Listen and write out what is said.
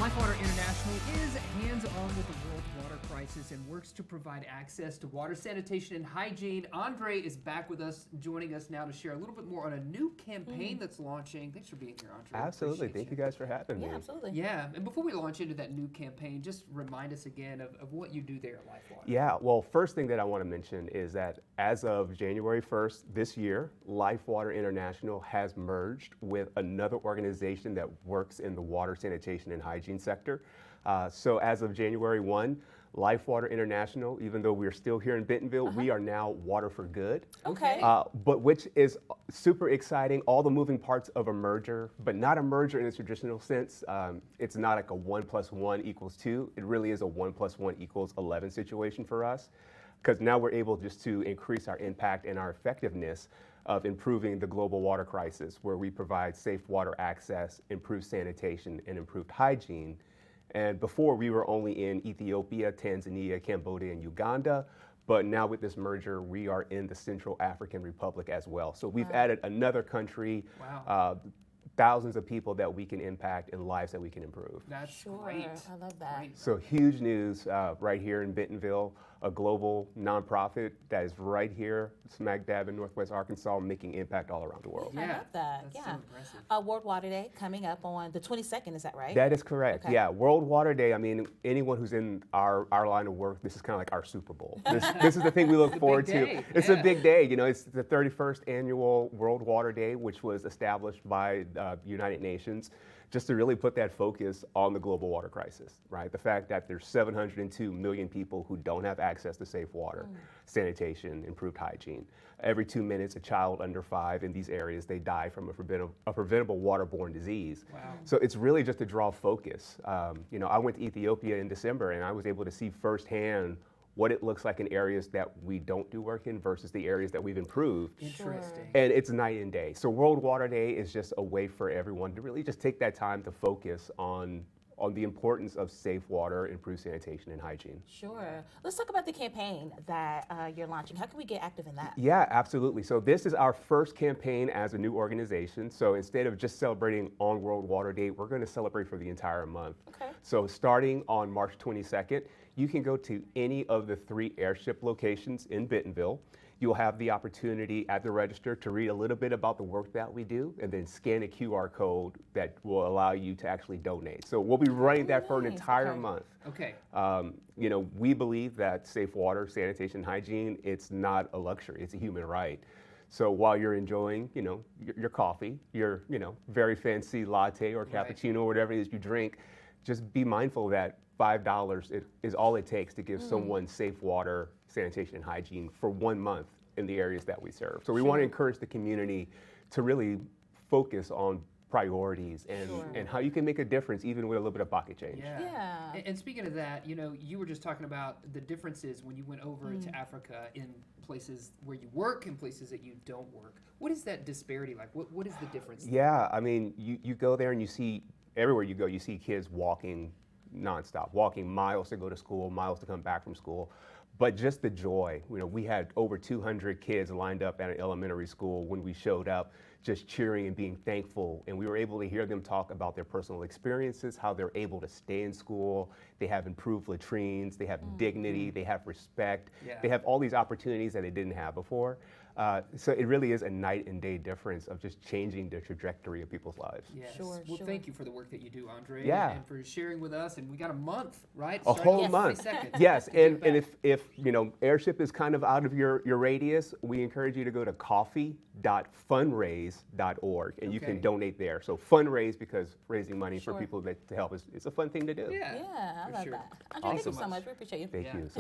Water International is hands-on with the world water crisis and works to provide access to water, sanitation, and hygiene. Andre is back with us, joining us now to share a little bit more on a new campaign that's launching. Thanks for being here, Andre. Absolutely. Thank you guys for having me. Yeah, absolutely. Yeah, and before we launch into that new campaign, just remind us again of what you do there at LifeWater. Yeah, well, first thing that I want to mention is that as of January 1st this year, LifeWater International has merged with another organization that works in the water, sanitation, and hygiene sector. So as of January 1, LifeWater International, even though we're still here in Bentonville, we are now Water for Good. Okay. But which is super exciting, all the moving parts of a merger, but not a merger in the traditional sense. It's not like a 1 + 1 = 2. It really is a 1 + 1 = 11 situation for us, because now we're able just to increase our impact and our effectiveness of improving the global water crisis, where we provide safe water access, improved sanitation, and improved hygiene. And before, we were only in Ethiopia, Tanzania, Cambodia, and Uganda. But now with this merger, we are in the Central African Republic as well. So we've added another country, thousands of people that we can impact and lives that we can improve. That's Sure, great. I love that. Great. So huge news right here in Bentonville, a global nonprofit that is right here, smack dab in Northwest Arkansas, making impact all around the world. I love that. That's so Yeah. impressive. World Water Day coming up on the 22nd, is that right? That is correct. Okay. Yeah, World Water Day. I mean, anyone who's in our line of work, this is kind of like our Super Bowl. This is the thing we look forward to. day, It's yeah. a big day. You know, it's the 31st annual World Water Day, which was established by the United Nations, just to really put that focus on the global water crisis, right? The fact that there's 702 million people who don't have access to safe water, sanitation, improved hygiene. Every 2 minutes, a child under 5 in these areas, they die from a preventable waterborne disease. Wow. So it's really just to draw focus. You know, I went to Ethiopia in December, and I was able to see firsthand what it looks like in areas that we don't do work in versus the areas that we've improved. Interesting. And it's night and day. So World Water Day is just a way for everyone to really just take that time to focus on the importance of safe water, improved sanitation, and hygiene. Sure. Let's talk about the campaign that you're launching. How can we get active in that? Yeah, absolutely. So this is our first campaign as a new organization. So instead of just celebrating on World Water Day, we're going to celebrate for the entire month. Okay. So starting on March 22nd, you can go to any of the 3 airship locations in Bentonville. You'll have the opportunity at the register to read a little bit about the work that we do and then scan a QR code that will allow you to actually donate. So we'll be running that for an nice. entire Okay. month. Okay. You know, we believe that safe water, sanitation, hygiene, it's not a luxury, it's a human right. So while you're enjoying, you know, your coffee, your, you know, very fancy latte or cappuccino or whatever it is you drink, just be mindful that $5 is all it takes to give someone safe water, sanitation, and hygiene for 1 month in the areas that we serve. So we want to encourage the community to really focus on priorities and how you can make a difference even with a little bit of pocket change. Yeah. And speaking of that, you know, you were just talking about the differences when you went over to Africa in places where you work and places that you don't work. What is that disparity like? What is the difference? Yeah, I mean, you go there and you see, everywhere you go, you see kids walking nonstop, walking miles to go to school, miles to come back from school. But just the joy, you know, we had over 200 kids lined up at an elementary school when we showed up, just cheering and being thankful. And we were able to hear them talk about their personal experiences, how they're able to stay in school. They have improved latrines, they have dignity, they have respect. Yeah. They have all these opportunities that they didn't have before. So it really is a night and day difference of just changing the trajectory of people's lives. Yes. Sure, Well, sure. thank you for the work that you do, Andre. Yeah. And for sharing with us. And we got a month, right? A Starting whole on month. 22nd. Yes, to give and back. if you know airship is kind of out of your radius, we encourage you to go to coffee.fundraise.org and you Okay. can donate there. So fundraise, because raising money for Sure. people to help is a fun thing to do. Yeah. Yeah, I for love sure. that. Andre, thank you Awesome. so much. We appreciate you. Thank Yeah. you so much.